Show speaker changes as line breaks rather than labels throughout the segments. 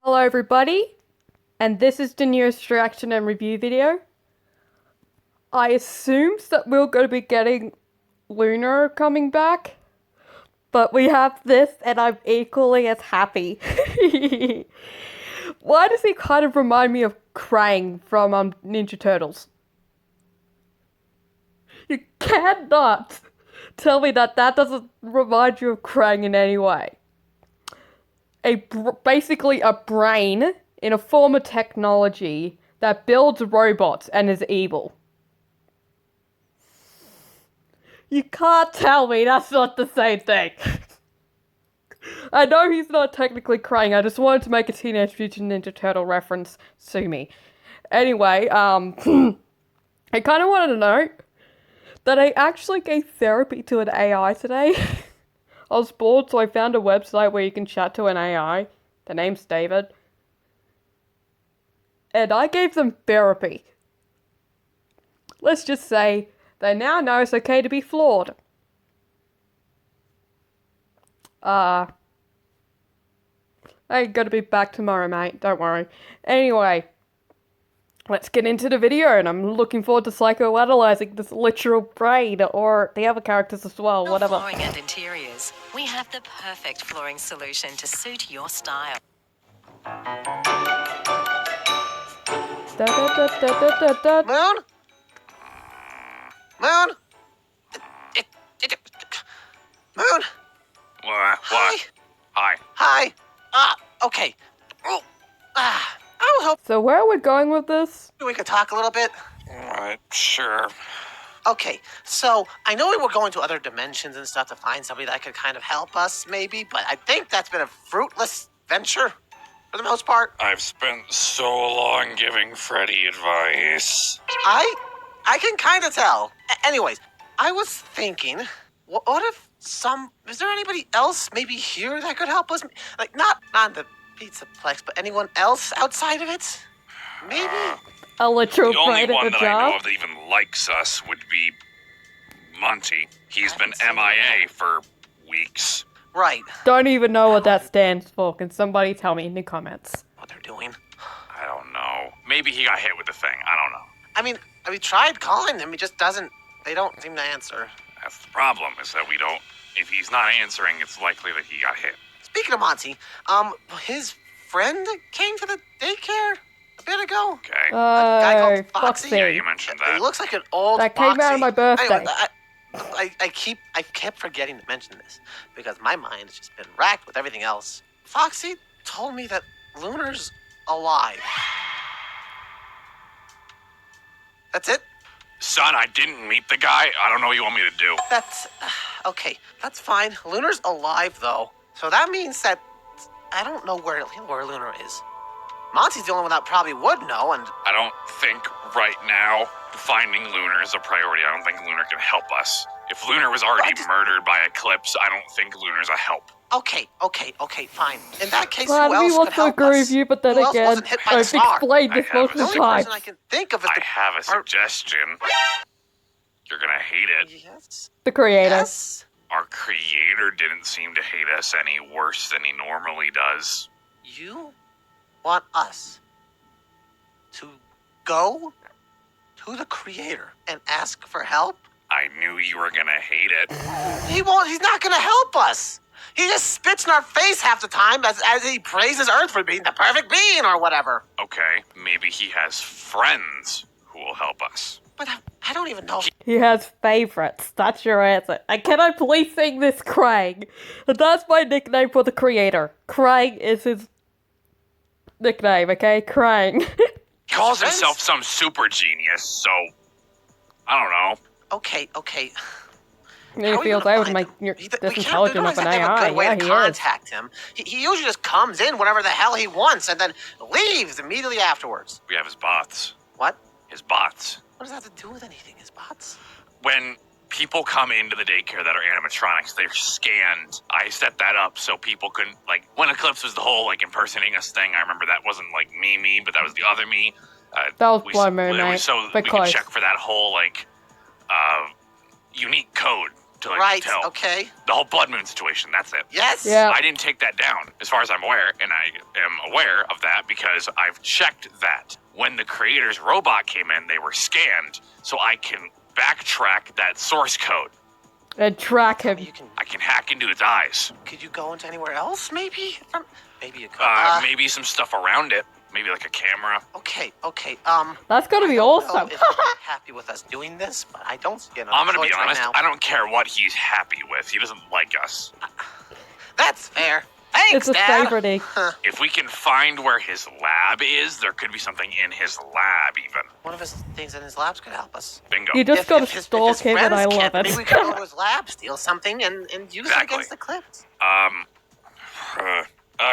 Hello everybody, and this is the newest reaction and review video. I assumed that we were going to be getting Lunar coming back, but we have this and I'm equally as happy. Why does he kind of remind me of Krang from Ninja Turtles? You cannot tell me that doesn't remind you of Krang in any way. Basically a brain in a form of technology that builds robots and is evil. You can't tell me that's not the same thing. I know he's not technically Krang, I just wanted to make a Teenage Mutant Ninja Turtle reference. Sue me. Anyway, I kind of wanted to note that I actually gave therapy to an AI today. I was bored, so I found a website where you can chat to an AI. The name's David. And I gave them therapy. Let's just say they now know it's okay to be flawed. I ain't gonna be back tomorrow, mate. Don't worry. Anyway, let's get into the video, and I'm looking forward to psychoanalyzing this literal brain, or the other characters as well, whatever.
Flooring and interiors. We have the perfect flooring solution to suit your style.
Moon? Moon? Moon?
What?
Hi.
Hi.
Hi. Okay. Oh, I was hoping
So where are we going with this?
we could talk a little bit.
Sure.
Okay, so I know we were going to other dimensions and stuff to find somebody that could kind of help us, maybe, but I think that's been a fruitless venture for the most part.
I've spent so long giving Freddy advice.
I can kind of tell. Anyways, I was thinking, what if is there anybody else maybe here that could help us? Like, not the Pizzaplex, but anyone else outside of it? Maybe?
A literal
The only
brain at
one
the
that I know
job?
of that even likes us would be Monty. He's been
haven't seen
MIA for weeks.
Right.
Don't even know what that stands for. Can somebody tell me in the comments?
What they're doing.
I don't know. Maybe he got hit with the thing. I don't know.
I mean, we tried calling him. He just doesn't. They don't seem to answer.
That's the problem, is that we don't... If he's not answering, it's likely that he got hit.
Speaking of Monty, his friend came to the daycare a bit ago.
Okay.
A guy called Foxy.
Foxy.
Yeah, you mentioned
He
that.
looks like an old
That came out
Foxy.
of my birthday.
Anyway, I kept forgetting to mention this because my mind has just been racked with everything else. Foxy told me that Lunar's alive. That's it?
Son, I didn't meet the guy. I don't know what you want me to do.
That's okay. That's fine. Lunar's alive though, so that means that I don't know where Lunar is. Monty's the only one that probably would know, and
I don't think right now finding Lunar is a priority. I don't think Lunar can help us. If Lunar was already murdered by Eclipse, I don't think Lunar's a help.
okay, fine. In that case,
Part
who
of me
else
wants
could
to
help
agree
us?
with you, but then
Who else
again,
wasn't hit by the
I've
star?
explained
I
this
have a
multiple
The only
times.
person I can think of is
I have a suggestion. You're gonna hate it.
Yes.
The creator.
Yes.
Our creator didn't seem to hate us any worse than he normally does.
You want us to go to the creator and ask for help?
I knew you were gonna hate it.
He won't. He's not gonna help us. He just spits in our face half the time as he praises Earth for being the perfect being or whatever.
Okay, maybe he has friends who will help us.
But I don't even know.
He has favorites. That's your answer. And can I please sing this Krang? And that's my nickname for the creator. Krang is his nickname, okay? Krang.
He calls
friends?
himself some super genius, so I don't know.
Okay.
And
How
he
are we
feels
gonna
over
find
my
him?
you're
We
this
can't-
intelligent
we
of
don't
an
exactly have a
AI.
good way
Yeah,
to
he is.
contact him. He usually just comes in whenever the hell he wants and then leaves immediately afterwards.
We have his bots.
What?
His bots.
What does that have to do with anything? His bots?
When people come into the daycare that are animatronics, they're scanned. I set that up so people couldn't, like, when Eclipse was the whole, like, impersonating us thing, I remember that wasn't, like, me, but that was the other me.
That was Blood Moon, mate.
So
But
we could
close.
check for that whole, like, unique code to like
Right,
tell.
okay.
The whole blood moon situation, that's it.
Yes?
Yeah.
I didn't take that down, as far as I'm aware, and I am aware of that because I've checked that. When the creator's robot came in, they were scanned, so I can backtrack that source code.
And track
Tell
him.
me you can...
I can hack into its eyes.
Could you go into anywhere else, maybe? Maybe you could.
Maybe some stuff around it. Maybe like a camera.
Okay.
That's gotta be
I don't
awesome.
know if you're happy with us doing this, but I don't see another
I'm gonna
choice
be honest,
right
I
now.
don't care what he's happy with. He doesn't like us.
That's fair. Thanks,
It's a
Dad.
celebrity.
If we can find where his lab is, there could be something in his lab even.
One of his things in his labs could help us.
Bingo.
You just gotta
If his
stalk him, and
friends
I love
can't, maybe we
it.
could go to his lab, steal something, and use it
Exactly.
against the clips.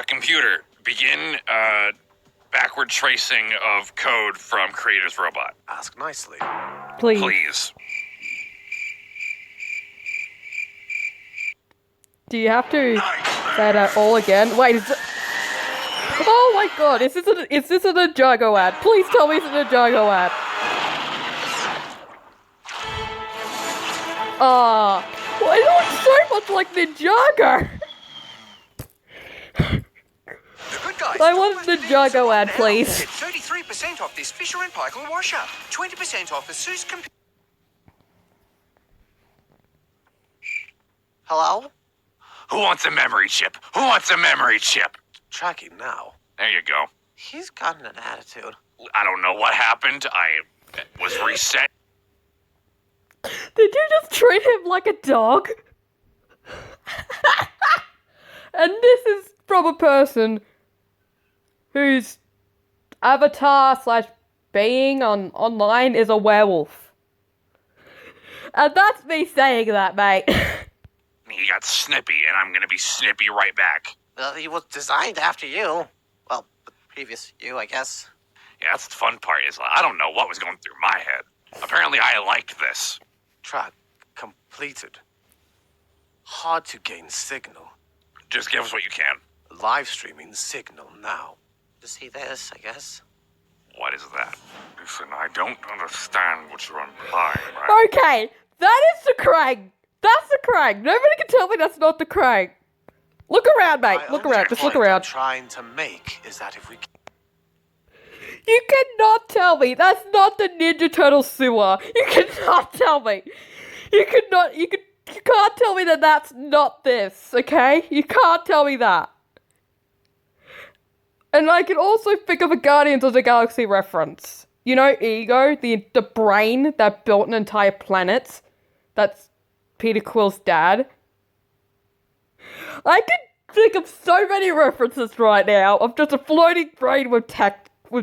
Computer, begin backward tracing of code from creator's robot.
Ask nicely.
Please.
Please.
Do you have to say that all again? Wait, oh my god, is this a Ninjago ad? Please tell me it's a Ninjago ad. Well, it looks so much like Ninjago.
Good guys,
I want the Ninjago ad,
now.
please.
Get 33% off this Fisher & Paykel washer. 20% off Asus computer.
Hello?
Who wants a memory chip? Who wants a memory chip?
Tracking now.
There you go.
He's gotten an attitude.
I don't know what happened. I was reset.
Did you just treat him like a dog? And this is from a person whose avatar / being online is a werewolf. And that's me saying that, mate.
He got snippy, and I'm gonna be snippy right back.
He was designed after you. Well, the previous you, I guess.
Yeah, that's the fun part, is I don't know what was going through my head. Apparently I liked this.
Track completed. Hard to gain signal.
Just give us what you can.
Live streaming signal now.
To see this, I guess.
What is that? Listen, I don't understand what you're implying, right?
Okay, that is the Krang. That's the Krang. Nobody can tell me that's not the Krang. Look around, mate.
My
Look
only
around. Just look
point I'm
around.
trying to make is that if we
You cannot tell me that's not the Ninja Turtle sewer. You cannot tell me. You can't tell me that that's not this, okay? You can't tell me that. And I can also think of a Guardians of the Galaxy reference. You know, Ego, the brain that built an entire planet. That's Peter Quill's dad. I can think of so many references right now of just a floating brain with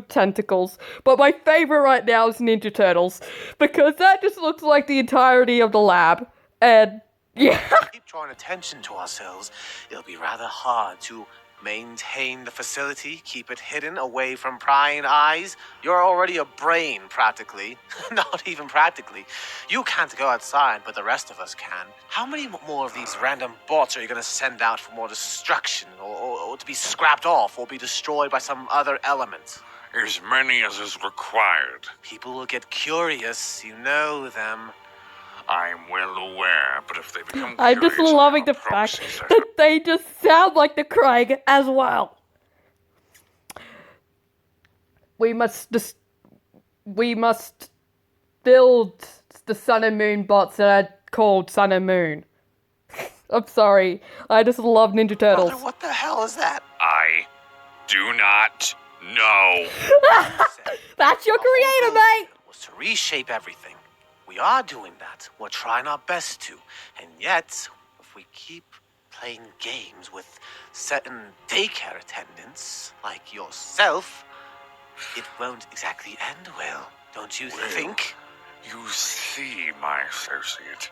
tentacles. But my favorite right now is Ninja Turtles. Because that just looks like the entirety of the lab. And, yeah.
keep drawing attention to ourselves, it'll be rather hard to maintain the facility, keep it hidden away from prying eyes. You're already a brain, practically. Not even practically. You can't go outside, but the rest of us can. How many more of these random bots are you going to send out for more destruction, or to be scrapped off, or be destroyed by some other element?
As many as is required.
People will get curious, you know them.
I'm well aware, but if they become
I'm just
curious
loving
about
the fact
proxies,
that they just sound like the Krang as well. We must build the Sun and Moon bots that are called Sun and Moon. I'm sorry. I just love Ninja Turtles.
Brother, what the hell is that?
I do not know.
That's your creator, mate!
Was to reshape everything. We are doing that. We're trying our best to. And yet, if we keep playing games with certain daycare attendants, like yourself, it won't exactly end well, don't you think?
You see, my associate.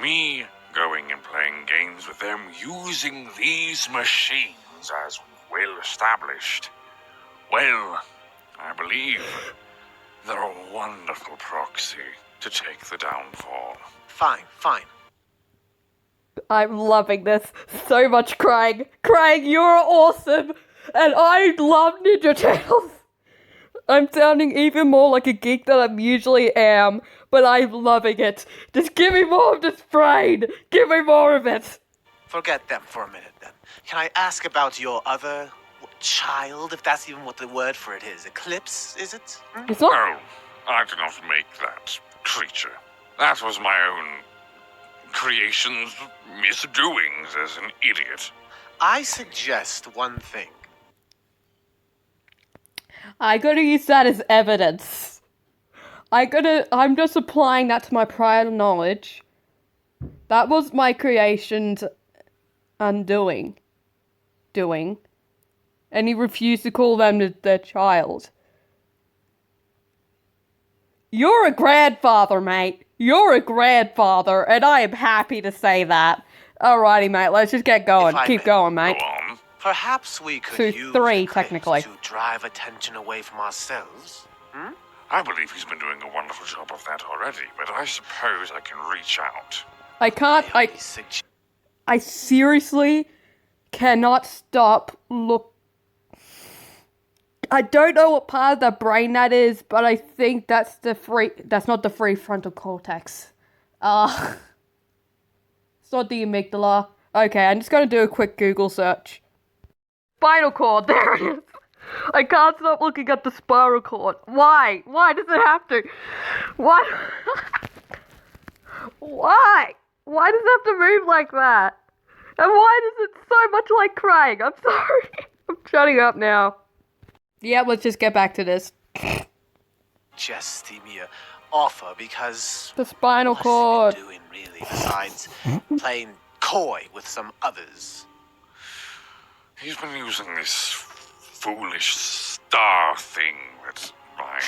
Me going and playing games with them using these machines as well established. Well, I believe they're a wonderful proxy to take the downfall.
Fine.
I'm loving this so much, Krang. Krang, you're awesome! And I love Ninja Turtles! I'm sounding even more like a geek than I usually am but I'm loving it. Just give me more of this brain. Give me more of it.
Forget them for a minute, then. Can I ask about your other child, if that's even what the word for it is? Eclipse, is it?
It's not.
Oh, I did not make that creature. That was my own creation's misdoings as an idiot.
I suggest one thing.
I gotta use that as evidence. I'm just applying that to my prior knowledge. That was my creation's undoing. And he refused to call them their child. You're a grandfather, mate. You're a grandfather, and I am happy to say that. Alrighty, mate, let's just get going.
If I
Keep
may.
going,
Go
mate.
on.
Perhaps we could
So
use
3,
Eclipse
technically.
to drive attention away from ourselves.
I believe he's been doing a wonderful job of that already, but I suppose I can reach out.
I can't, I seriously cannot stop I don't know what part of the brain that is, but I think that's not the prefrontal cortex. It's not the amygdala. Okay, I'm just gonna do a quick Google search. Spinal cord, there it is. I can't stop looking at the spinal cord. Why? Why does it have to? Why? Why? Why does it have to move like that? And why does it so much like crying? I'm sorry. I'm shutting up now. Yeah, let's just get back to this.
Just the mere offer, because
The spinal
what's
cord.
he doing really besides playing coy with some others?
He's been using this foolish star thing that my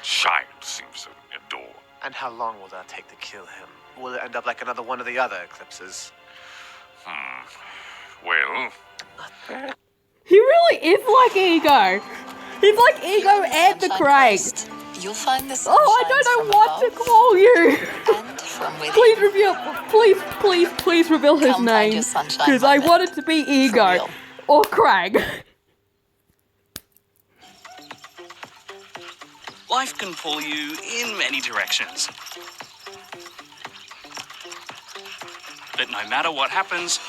child seems to adore.
And how long will that take to kill him? Will it end up like another one of the other eclipses?
Well,
He really is like Ego. He's like Ego and the Craig.
You'll find this.
Oh, I don't know what to call you.
And from within.
Please reveal, please reveal his
Come find
name.
your sunshine
Because I
moment.
want it to be Ego.
real.
Or Craig.
Life can pull you in many directions. But no matter what happens,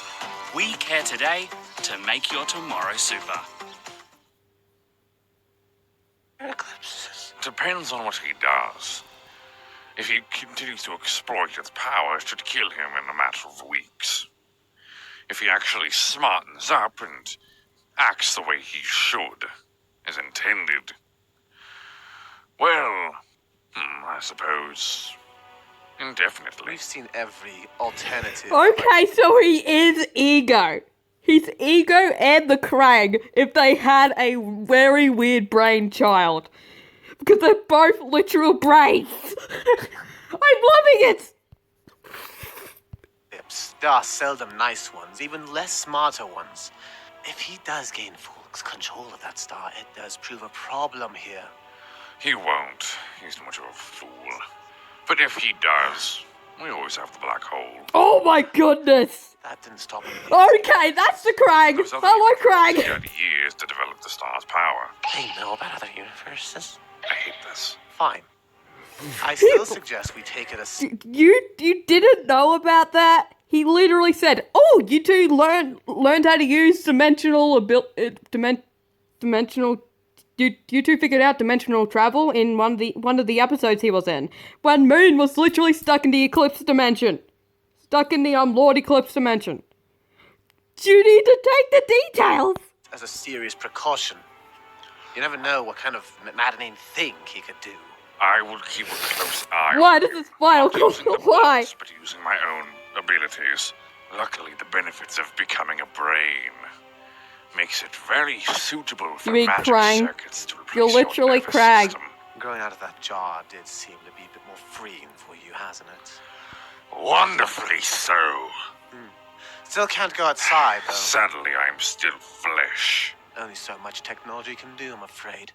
we care today to make your tomorrow super.
Eclipses.
depends on what he does. If he continues to exploit its power, it should kill him in a matter of weeks. If he actually smartens up and acts the way he should, as intended, well, I suppose, indefinitely.
We've seen every alternative.
Okay, so he is Ego. He's Ego and the Krang if they had a very weird brain child. Because they're both literal brains. I'm loving it!
There are seldom nice ones, even less smarter ones. If he does gain full control of that star, it does prove a problem here.
He won't. He's too much of a fool. But if he does, we always have the black hole.
Oh my goodness!
That didn't stop him.
Okay, that's the Krang!
Those other
Hello,
universes, He
Krang!
had years to develop the star's power.
They know about other universes?
I hate this.
Fine. I still suggest we take it as...
You didn't know about that? He literally said, "Oh, you two learned how to use dimensional dimensional. You two figured out dimensional travel in one of the episodes he was in. When Moon was literally stuck in the Eclipse dimension, stuck in the Lord Eclipse dimension. You need to take the details."
as a serious precaution. You never know what kind of maddening thing he could do.
I will keep a close eye on
Why
you.
does this file
Not
come?
using the
Why?
plots, but using my own abilities. Luckily, the benefits of becoming a brain makes it very suitable for
mean
magic
Krang?
circuits to replace
You're
your
literally
nervous
Krang.
system.
Growing out of that jar did seem to be a bit more freeing for you, hasn't it?
Wonderfully so.
Still can't go outside, though.
Sadly, I am still flesh.
Only so much technology can do, I'm afraid.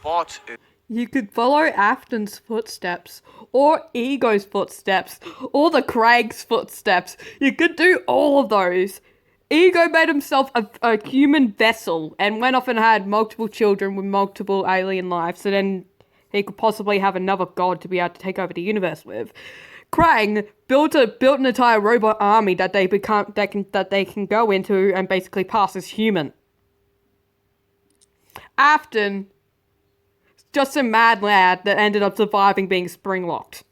What is...
You could follow Afton's footsteps, or Ego's footsteps, or the Craig's footsteps. You could do all of those. Ego made himself a human vessel and went off and had multiple children with multiple alien lives, so then he could possibly have another god to be able to take over the universe with. Krang built an entire robot army that they can go into and basically pass as human. Afton, just a mad lad that ended up surviving being spring-locked.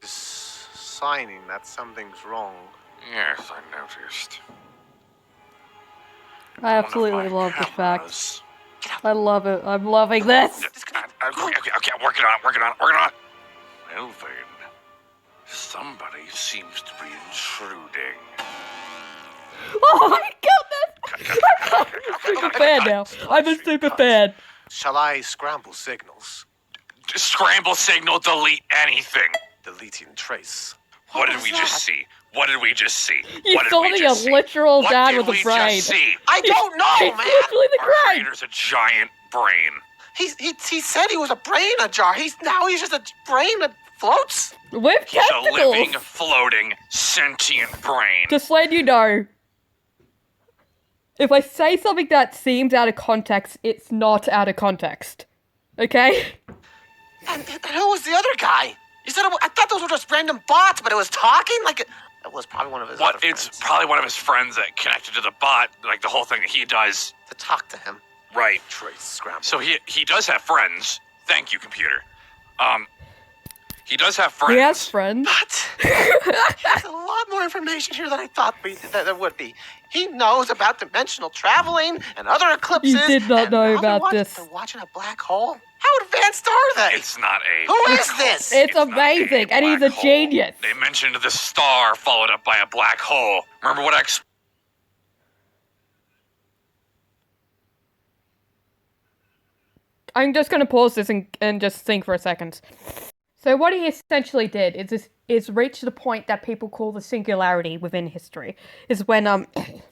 Signing that something's wrong.
Yes, I noticed.
I absolutely love the fact. I love it. I'm loving this.
Okay, working on it. Well then, somebody seems to be intruding.
Oh my goodness! I'm a super fan now. I'm a super fan.
Shall I scramble signals?
Scramble signal, delete anything.
Deleting trace.
What did we just see? What did we just see?
You
What did
saw
we
me
just
a
see?
literal
What
dad
did
with a
we
brain.
just see?
I don't know,
It's
man.
literally the
Our
brain.
creator's a giant brain.
He said he was a brain in a jar. He's just a brain that floats.
With
He's a living,
testicles.
floating, sentient brain.
Just letting you know, if I say something that seems out of context, it's not out of context. Okay?
And who was the other guy? You said I thought those were just random bots, but it was talking like it was probably one of his other
It's
friends.
probably one of his friends that connected to the bot, like the whole thing that he does.
To talk to him.
Right.
Trace scramble.
So he does have friends. Thank you, computer. He does have friends.
He has friends.
What? There's a lot more information here than I thought that there would be. He knows about dimensional traveling and other eclipses.
You did not
and
know
now
about this.
They're watching a black hole? How advanced are they?
It's not a.
Who is
black
this?
hole.
It's
not
amazing,
a
and he's
black
a
hole.
genius.
They mentioned the star followed up by a black hole. Remember what I
I'm just going to pause this and just think for a second. So what he essentially did is reach the point that people call the singularity within history. Is when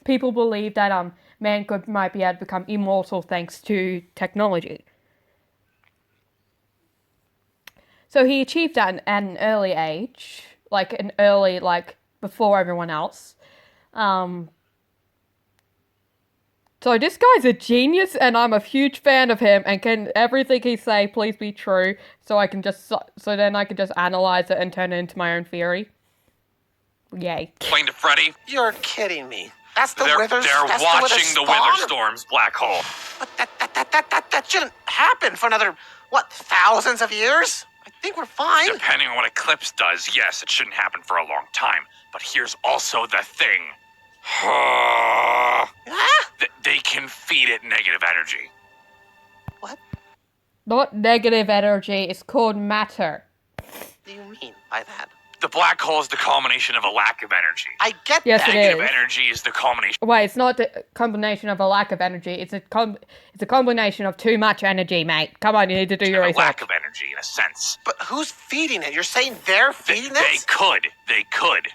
people believe that mankind might be able to become immortal thanks to technology. So he achieved that at an early age, before everyone else. So this guy's a genius, and I'm a huge fan of him. And can everything he say please be true, so then I can just analyze it and turn it into my own theory. Yay!
explained to Freddy.
You're kidding me. That's the
They're
withers.
they're
that's
watching the
spawn?
Wither Storm's black hole.
But that shouldn't happen for another thousands of years. I think we're fine.
Depending on what Eclipse does, yes, it shouldn't happen for a long time. But here's also the thing. They can feed it negative energy.
What
Not negative energy. It's called matter.
do you mean by that?
The black hole is the culmination of a lack of energy.
I get
Yes,
that.
it
Negative
is.
energy is the culmination.
Wait, it's not the combination of a lack of energy. It's a combination of too much energy, mate. Come on, you need to do your
A
research.
lack of energy, in a sense.
But who's feeding it? You're saying they're
They
feeding it?
could.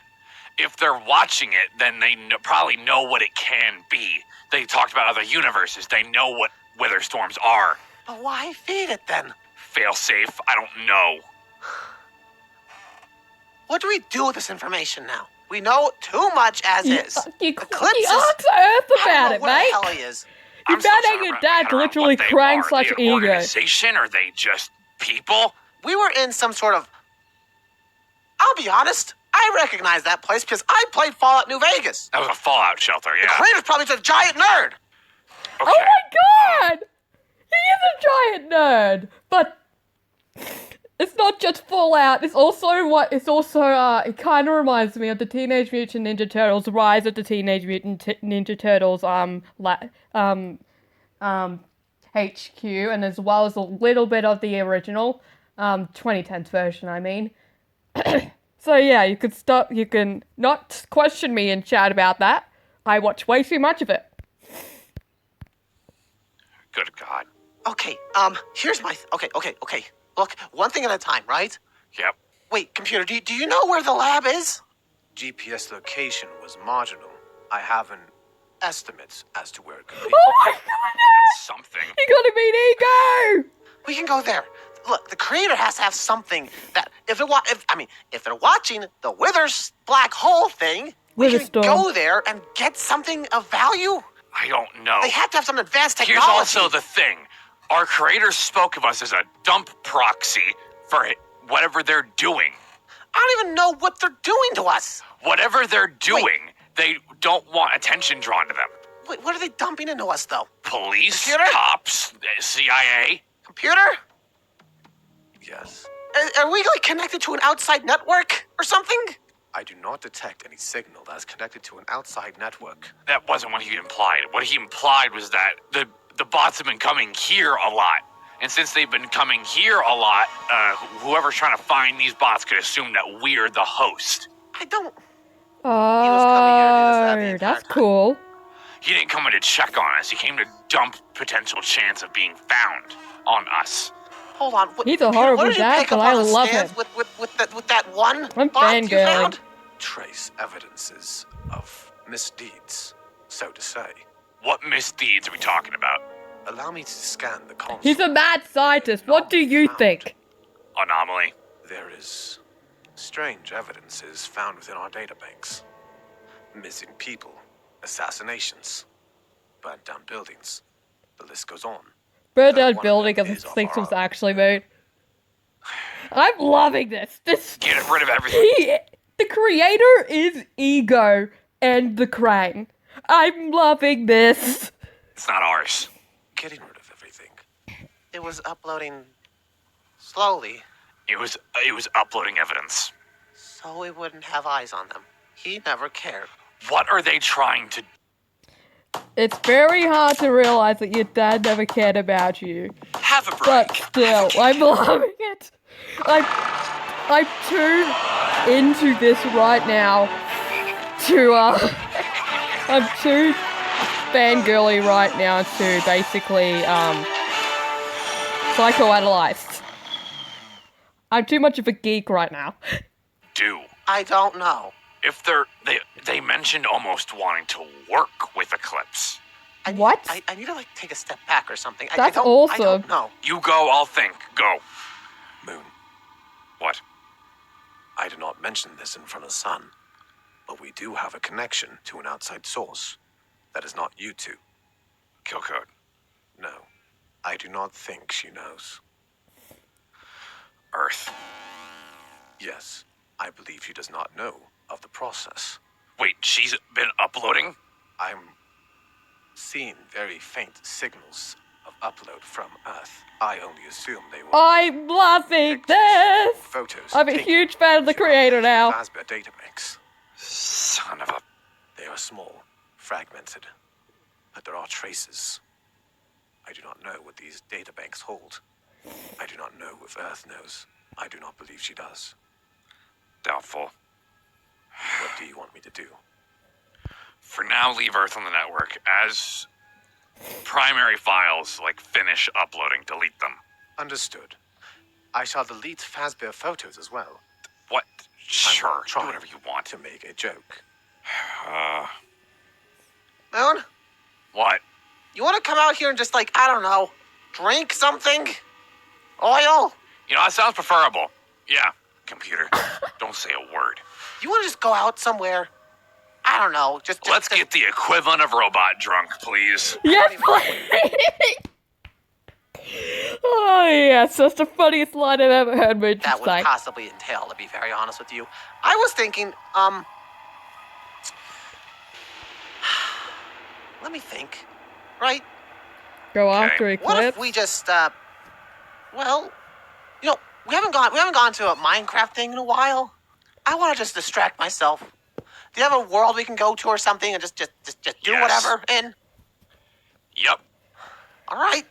If they're watching it, then they probably know what it can be. They talked about other universes. They know what wither storms are.
But why feed it then?
Fail safe, I don't know.
What do we do with this information now? We know too much as is.
You
Eclipses.
ask Earth
I don't
about
know
it,
where the
mate.
hell he is.
I'm
You
still
found
trying
out
to
your
wrap
dad's
my head around
literally
what they
crying
are.
/
Are they an
ego.
organization? Are they just people?
We were in some sort of... I'll be honest. I recognize that place because I played Fallout New Vegas.
That was a fallout shelter,
The
yeah.
creator's probably just a giant nerd.
Okay.
Oh my god! He is a giant nerd! But it's not just Fallout, it kind of reminds me of the Teenage Mutant Ninja Turtles, Rise of the Teenage Mutant Ninja Turtles, HQ, and as well as a little bit of the original, 2010s version, I mean. So yeah, you can not question me in chat about that. I watch way too much of it.
Good God.
Okay, here's my... Okay. Look, one thing at a time, right?
Yep.
Wait, computer, do you know where the lab is? GPS location was marginal. I have an estimate as to where it could be.
Oh my god!
Something.
You gotta beat ego!
We can go there. Look, the creator has to have something that if they're watching the Withers black hole thing,
we
With a
can
storm.
go there and get something of value?
I don't know.
They have to have some advanced
Here's
technology.
also the thing. Our creators spoke of us as a dump proxy for whatever they're doing.
I don't even know what they're doing to us.
Whatever they're doing, they don't want attention drawn to them.
Wait, what are they dumping into us, though?
Police,
Computer?
cops, CIA.
Computer?
Yes.
Are we like connected to an outside network or something?
I do not detect any signal that is connected to an outside network.
That wasn't what he implied. What he implied was that the bots have been coming here a lot. And since they've been coming here a lot, whoever's trying to find these bots could assume that we're the host.
I don't.
Oh,
the entire
that's
time.
cool.
He didn't come in to check on us. He came to dump potential chance of being found on us.
Hold on.
He's a
Computer,
horrible
what did you
dad,
pick
but
up
I
on the
love
stands
him.
With that one
I'm
bot you
fangirling.
found?
Trace evidences of misdeeds, so to say.
What misdeeds are we talking about?
Allow me to scan the console.
He's a mad scientist. What do you think?
Anomaly.
There is strange evidences found within our databanks. Missing people, assassinations, burnt down buildings. The list goes on.
Burned
That
down
one
building
of
as
them
if
is
things
of
was
our own.
actually made. I'm loving this.
Get rid of everything.
The creator is Ego and the Krang. I'm loving this.
It's not ours.
Getting rid of everything.
It was uploading slowly,
It was uploading evidence.
so we wouldn't have eyes on them. He never cared.
What are they trying to
It's very hard to realize that your dad never cared about you.
Have a break.
But still, I'm loving it. I'm too into this right now to, I'm too fangirly right now to basically, psychoanalyze. I'm too much of a geek right now.
do?
I don't know.
If they mentioned almost wanting to work with Eclipse.
I need,
What?
I need to like take a step back or something. I
That's
don't,
awesome.
I don't know.
You go, I'll think. Go.
Moon,
What?
I did not mention this in front of Sun, but we do have a connection to an outside source. That is not you two.
Kill code.
No, I do not think she knows.
Earth.
Yes, I believe she does not know of the process.
Wait, she's been uploading?
I'm seeing very faint signals of upload from Earth. I only assume they were
I'm loving this!
photos.
I'm a
taken
huge fan of the
through
creator now.
Fazbear databanks.
Son of a...
They are small, fragmented, but there are traces. I do not know what these databanks hold. I do not know if Earth knows. I do not believe she does.
Doubtful.
What do you want me to do?
For now, leave Earth on the network. As primary files, like finish uploading, delete them.
Understood. I shall delete Fazbear photos as well.
What?
I
Sure,
will
do
try
whatever you want.
to make a joke.
Moon,
What?
you want to come out here and just like, I don't know, drink something? Oil?
You know, that sounds preferable. Yeah, computer. Don't say a word.
You want to just go out somewhere? I don't know, just
Let's get the equivalent of robot drunk, please.
Yes, please! Oh, yes, that's the funniest line I've ever heard Mooch
that would
say.
possibly entail, to be very honest with you. I was thinking, let me think. Right?
Go
Okay.
after
What
Eclipse.
if we just, well, you know, we haven't gone to a Minecraft thing in a while. I want to just distract myself. Do you have a world we can go to or something and just do
Yes.
whatever in?
Yep.
All right.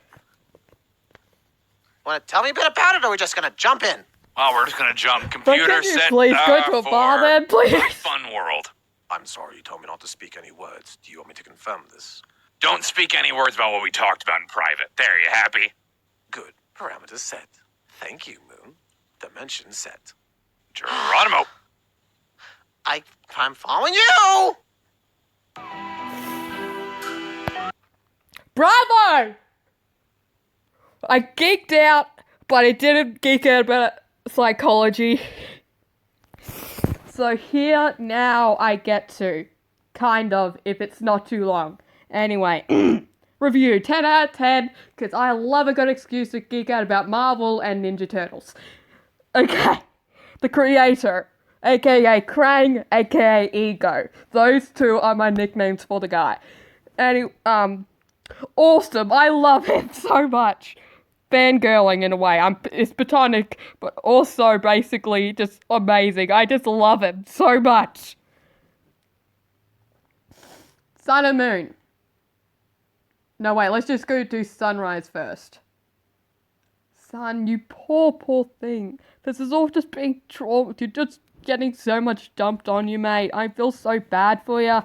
Want to tell me a bit about it, or are we just gonna jump in?
Well, we're just gonna jump.
But
Computer
can you
set
please go to a bar
for
then, please?
Fun World.
I'm sorry you told me not to speak any words. Do you want me to confirm this?
Don't speak any words about what we talked about in private. There, you happy?
Good. Parameters set. Thank you, Moon. Dimension set.
Geronimo.
I'm following you.
Bravo! I geeked out, but I didn't geek out about psychology. So here now I get to, kind of, if it's not too long. Anyway, review 10 out of 10, because I love a good excuse to geek out about Marvel and Ninja Turtles. Okay, the creator, aka Krang, aka Ego. Those two are my nicknames for the guy. And awesome, I love him so much. Fangirling in a way. It's platonic, but also basically just amazing. I just love him so much. Sun and Moon. No, wait, let's just go do Sunrise first. Sun, you poor thing. This is all just being trauma. You're just getting so much dumped on you, mate. I feel so bad for you.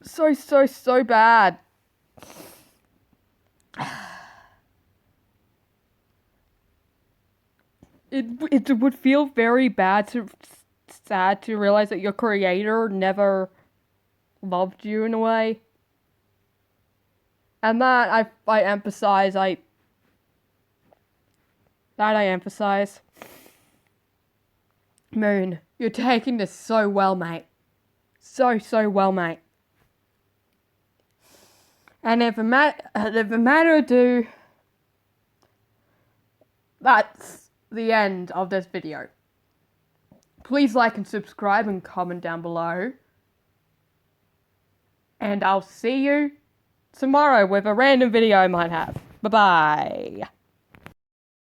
So bad. It would feel very sad to realize that your creator never loved you in a way. And that I emphasize. Moon, you're taking this so well, mate. So well, mate. And if a matter ado, that's the end of this video. Please like and subscribe and comment down below. And I'll see you tomorrow with a random video I might have. Bye-bye.